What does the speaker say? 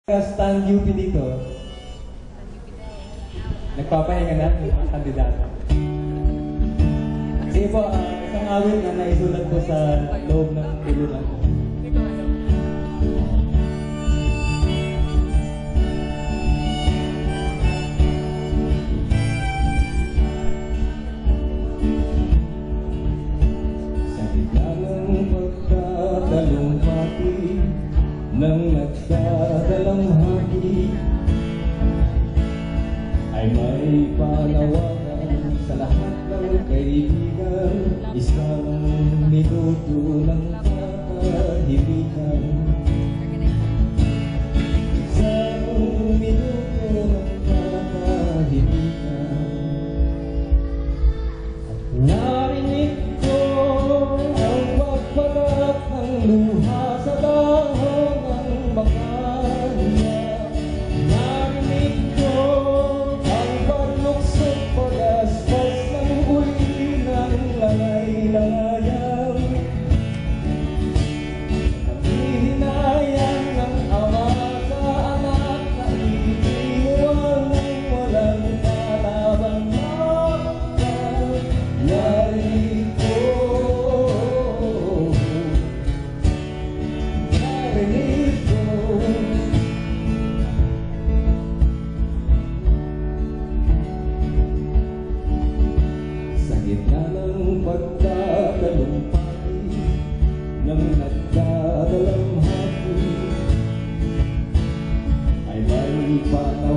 Stand UP dito, nagpapahinga na yung mga kandidato. Sige po, isang awit na naisulat ko sa loob ng bulungan ko. Sa gitna ng pagkatalumpati ng nagdadalamhati ay may panawagan sa lahat ng kaibigan, isang minuto ng katahimikan, isang minuto ng katahimikan. At narinig ko ang pagpagat ng luha sa dahon ng makanya. Narinig ko ang pagluksok pagaspas ng uli ng langay-langayan. Nahihinayang ng ama sa anak na iniwan ng walang kalaban na narinig ko. Sa gitna ng pagkatalumpati ng nagdadalamhati ay may panawagan